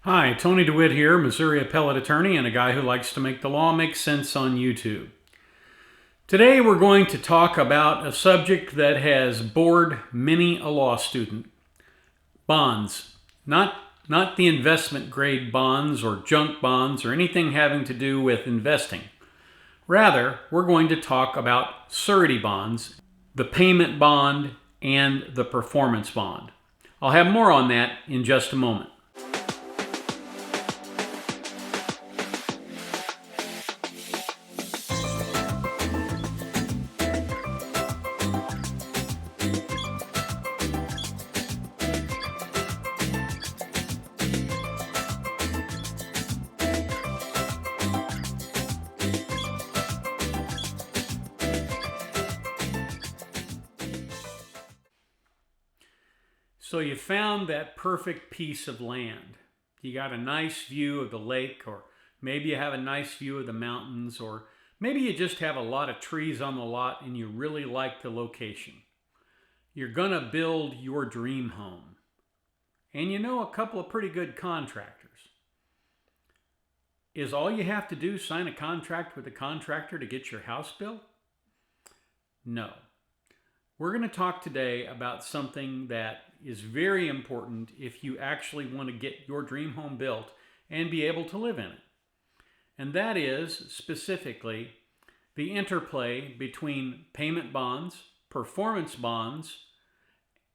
Hi, Tony DeWitt here, Missouri appellate attorney and a guy who likes to make the law make sense on YouTube. Today we're going to talk about a subject that has bored many a law student. Bonds. Not the investment grade bonds or junk bonds or anything having to do with investing. Rather, we're going to talk about surety bonds, the payment bond, and the performance bond. I'll have more on that in just a moment. So you found that perfect piece of land. You got a nice view of the lake, or maybe you have a nice view of the mountains, or maybe you just have a lot of trees on the lot and you really like the location. You're gonna build your dream home. And you know a couple of pretty good contractors. Is all you have to do sign a contract with a contractor to get your house built? No. We're going to talk today about something that is very important if you actually want to get your dream home built and be able to live in it. And that is specifically the interplay between payment bonds, performance bonds,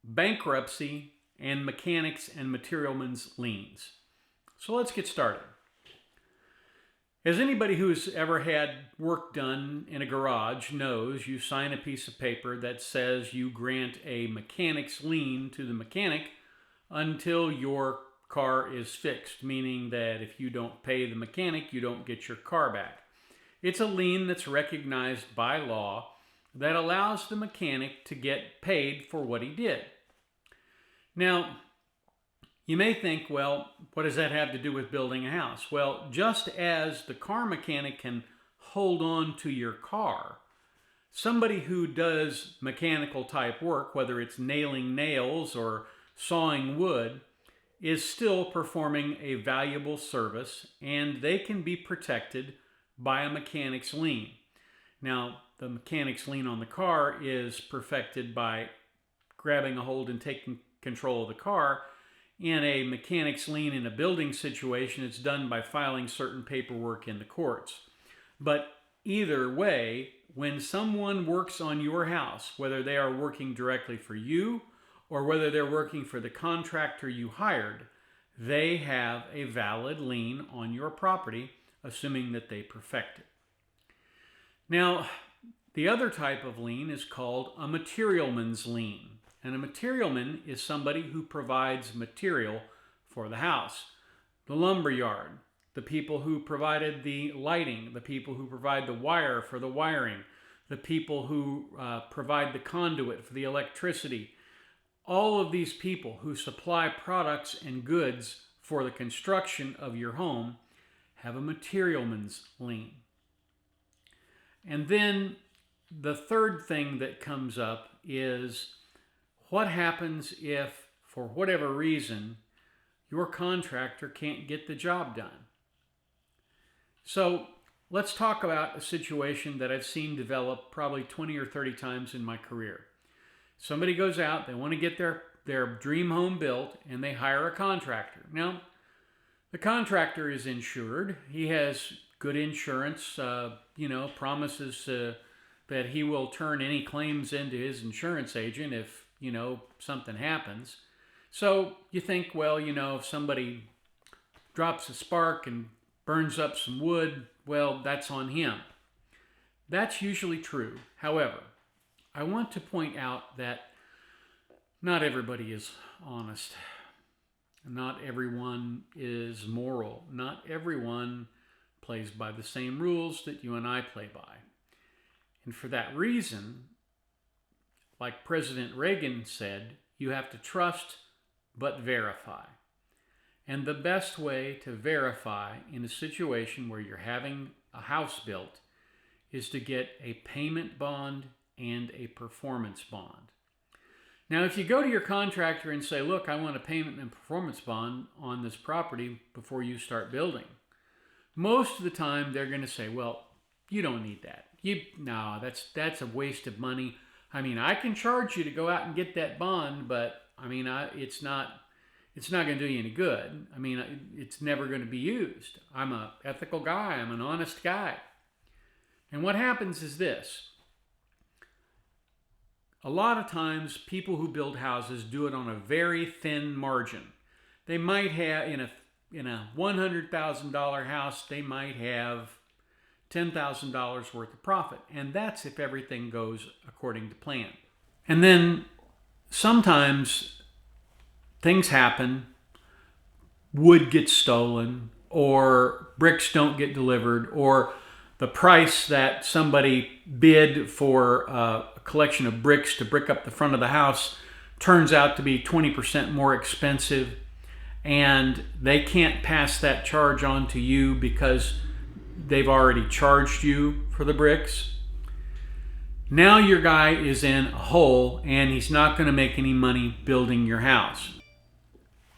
bankruptcy, and mechanics and materialman's liens. So let's get started. As anybody who's ever had work done in a garage knows, you sign a piece of paper that says you grant a mechanic's lien to the mechanic until your car is fixed, meaning that if you don't pay the mechanic, you don't get your car back. It's a lien that's recognized by law that allows the mechanic to get paid for what he did. Now, you may think, well, what does that have to do with building a house? Well, just as the car mechanic can hold on to your car, somebody who does mechanical type work, whether it's nailing nails or sawing wood, is still performing a valuable service, and they can be protected by a mechanic's lien. Now, the mechanic's lien on the car is perfected by grabbing a hold and taking control of the car. In a mechanic's lien in a building situation, it's done by filing certain paperwork in the courts. But either way, when someone works on your house, whether they are working directly for you or whether they're working for the contractor you hired, they have a valid lien on your property, assuming that they perfect it. Now, the other type of lien is called a materialman's lien. And a materialman is somebody who provides material for the house. The lumber yard, the people who provided the lighting, the people who provide the wire for the wiring, the people who provide the conduit for the electricity. All of these people who supply products and goods for the construction of your home have a materialman's lien. And then the third thing that comes up is, what happens if, for whatever reason, your contractor can't get the job done? So let's talk about a situation that I've seen develop probably 20 or 30 times in my career. Somebody goes out, they want to get their dream home built, and they hire a contractor. Now, the contractor is insured. He has good insurance, promises that he will turn any claims into his insurance agent if something happens. So you think, well, if somebody drops a spark and burns up some wood, well, that's on him. That's usually true. However, I want to point out that not everybody is honest. Not everyone is moral. Not everyone plays by the same rules that you and I play by. And for that reason, like President Reagan said, you have to trust but verify. And the best way to verify in a situation where you're having a house built is to get a payment bond and a performance bond. Now, if you go to your contractor and say, look, I want a payment and performance bond on this property before you start building, most of the time they're going to say, well, you don't need that. No, that's a waste of money. I mean, I can charge you to go out and get that bond, but I mean, it's not going to do you any good. I mean, it's never going to be used. I'm an ethical guy. I'm an honest guy. And what happens is this. A lot of times people who build houses do it on a very thin margin. They might have, in a $100,000 house, they might have $10,000 worth of profit. And that's if everything goes according to plan. And then sometimes things happen, wood gets stolen, or bricks don't get delivered, or the price that somebody bid for a collection of bricks to brick up the front of the house turns out to be 20% more expensive, and they can't pass that charge on to you because they've already charged you for the bricks. Now your guy is in a hole and he's not going to make any money building your house.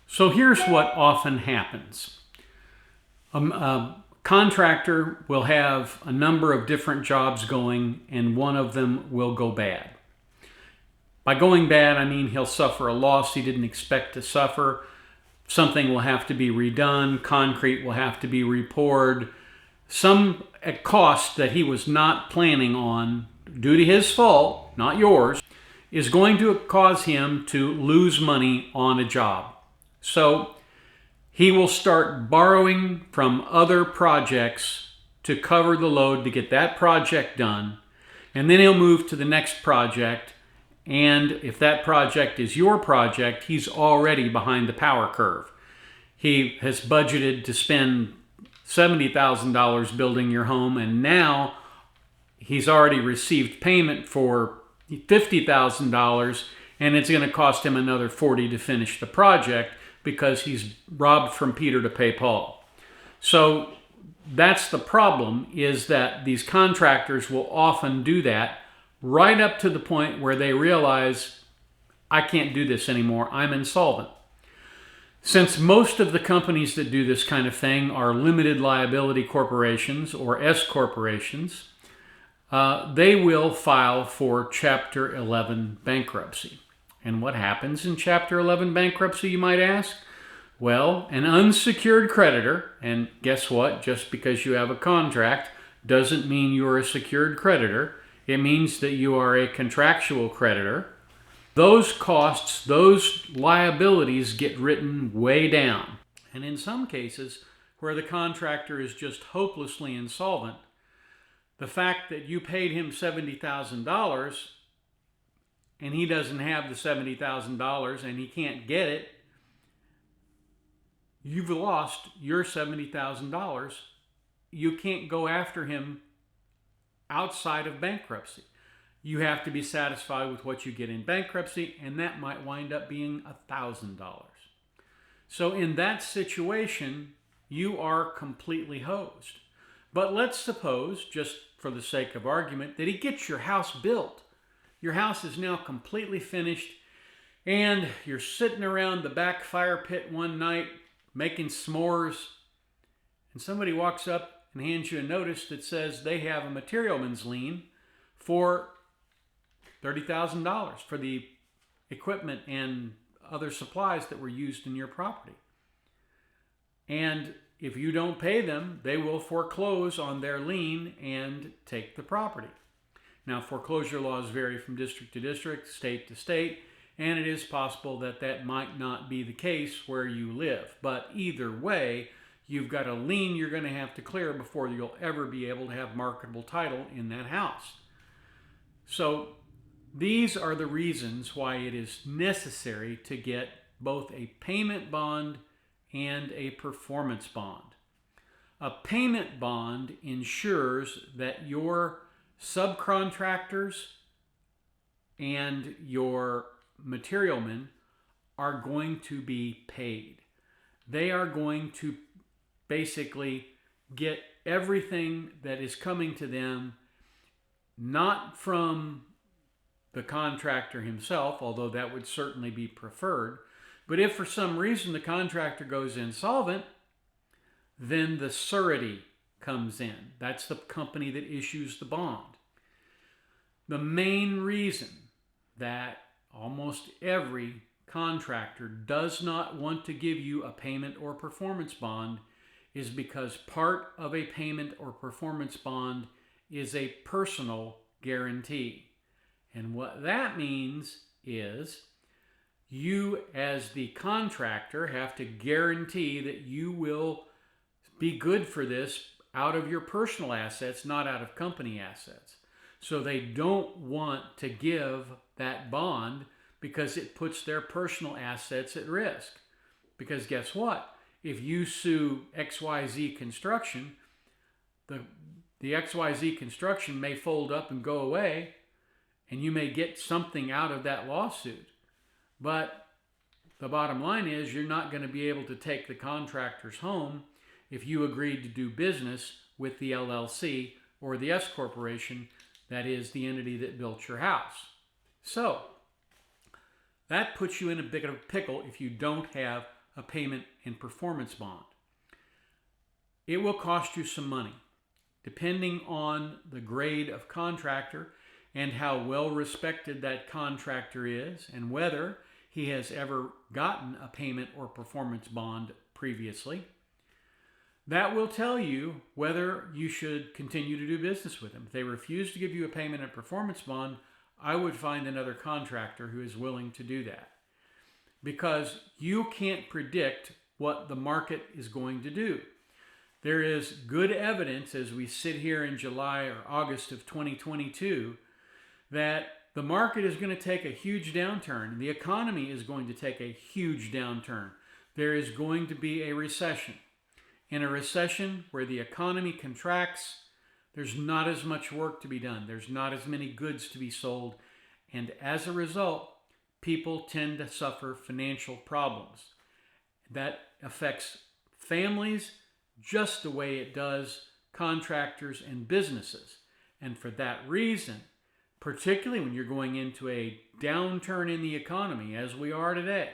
So here's what often happens. A contractor will have a number of different jobs going, and one of them will go bad. By going bad, I mean he'll suffer a loss he didn't expect to suffer. Something will have to be redone. Concrete will have to be repoured. Some cost that he was not planning on, due to his fault, not yours, is going to cause him to lose money on a job. So he will start borrowing from other projects to cover the load to get that project done. And then he'll move to the next project. And if that project is your project, he's already behind the power curve. He has budgeted to spend $70,000 building your home, and now he's already received payment for $50,000, and it's going to cost him another $40,000 to finish the project because he's robbed from Peter to pay Paul. So that's the problem, is that these contractors will often do that right up to the point where they realize, I can't do this anymore, I'm insolvent. Since most of the companies that do this kind of thing are limited liability corporations or S corporations, they will file for Chapter 11 bankruptcy. And what happens in Chapter 11 bankruptcy, you might ask? Well, an unsecured creditor, and guess what? Just because you have a contract doesn't mean you're a secured creditor. It means that you are a contractual creditor. Those costs, those liabilities get written way down. And in some cases, where the contractor is just hopelessly insolvent, the fact that you paid him $70,000 and he doesn't have the $70,000 and he can't get it, you've lost your $70,000. You can't go after him outside of bankruptcy. You have to be satisfied with what you get in bankruptcy, and that might wind up being $1,000. So in that situation, you are completely hosed. But let's suppose, just for the sake of argument, that he gets your house built. Your house is now completely finished, and you're sitting around the back fire pit one night making s'mores, and somebody walks up and hands you a notice that says they have a materialman's lien for $30,000 for the equipment and other supplies that were used in your property. And if you don't pay them, they will foreclose on their lien and take the property. Now, foreclosure laws vary from district to district, state to state, and it is possible that that might not be the case where you live. But either way, you've got a lien you're going to have to clear before you'll ever be able to have marketable title in that house. So these are the reasons why it is necessary to get both a payment bond and a performance bond. A payment bond ensures that your subcontractors and your materialmen are going to be paid. They are going to basically get everything that is coming to them, not from the contractor himself, although that would certainly be preferred. But if for some reason the contractor goes insolvent, then the surety comes in. That's the company that issues the bond. The main reason that almost every contractor does not want to give you a payment or performance bond is because part of a payment or performance bond is a personal guarantee. And what that means is you, as the contractor, have to guarantee that you will be good for this out of your personal assets, not out of company assets. So they don't want to give that bond because it puts their personal assets at risk. Because guess what? If you sue XYZ Construction, the XYZ Construction may fold up and go away, and you may get something out of that lawsuit. But the bottom line is you're not going to be able to take the contractors home if you agreed to do business with the LLC or the S Corporation, that is the entity that built your house. So that puts you in a bit of a pickle if you don't have a payment and performance bond. It will cost you some money, depending on the grade of contractor and how well respected that contractor is and whether he has ever gotten a payment or performance bond previously. That will tell you whether you should continue to do business with them. If they refuse to give you a payment and performance bond, I would find another contractor who is willing to do that. Because you can't predict what the market is going to do. There is good evidence as we sit here in July or August of 2022 that the market is going to take a huge downturn. The economy is going to take a huge downturn. There is going to be a recession. In a recession where the economy contracts, there's not as much work to be done. There's not as many goods to be sold. And as a result, people tend to suffer financial problems. That affects families just the way it does contractors and businesses. And for that reason, particularly when you're going into a downturn in the economy, as we are today,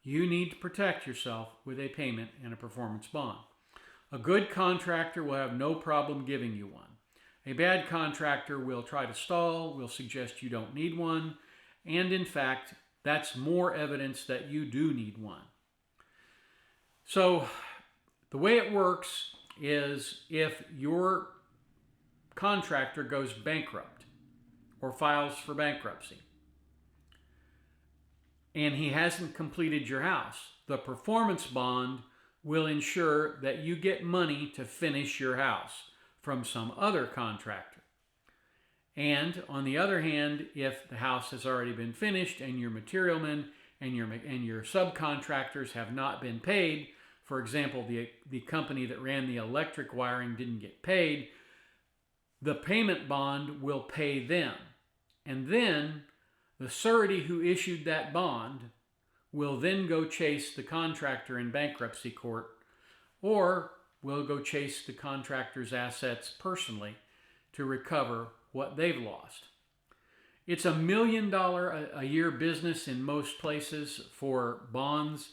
you need to protect yourself with a payment and a performance bond. A good contractor will have no problem giving you one. A bad contractor will try to stall, will suggest you don't need one, and in fact, that's more evidence that you do need one. So the way it works is if your contractor goes bankrupt or files for bankruptcy and he hasn't completed your house, the performance bond will ensure that you get money to finish your house from some other contractor. And on the other hand, if the house has already been finished and your materialmen and your subcontractors have not been paid, for example, the company that ran the electric wiring didn't get paid, the payment bond will pay them. And then the surety who issued that bond will then go chase the contractor in bankruptcy court, or will go chase the contractor's assets personally to recover what they've lost. It's $1 million a year business in most places for bonds.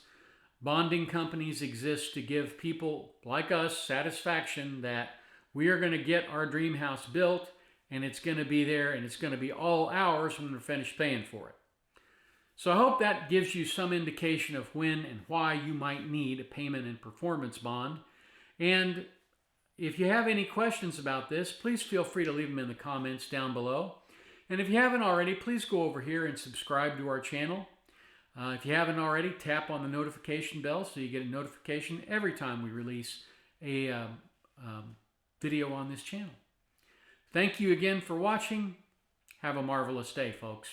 Bonding companies exist to give people like us satisfaction that we are going to get our dream house built and it's going to be there and it's going to be all ours when we're finished paying for it. So I hope that gives you some indication of when and why you might need a payment and performance bond. And if you have any questions about this, please feel free to leave them in the comments down below. And if you haven't already, please go over here and subscribe to our channel. If you haven't already, tap on the notification bell so you get a notification every time we release a video on this channel. Thank you again for watching. Have a marvelous day, folks.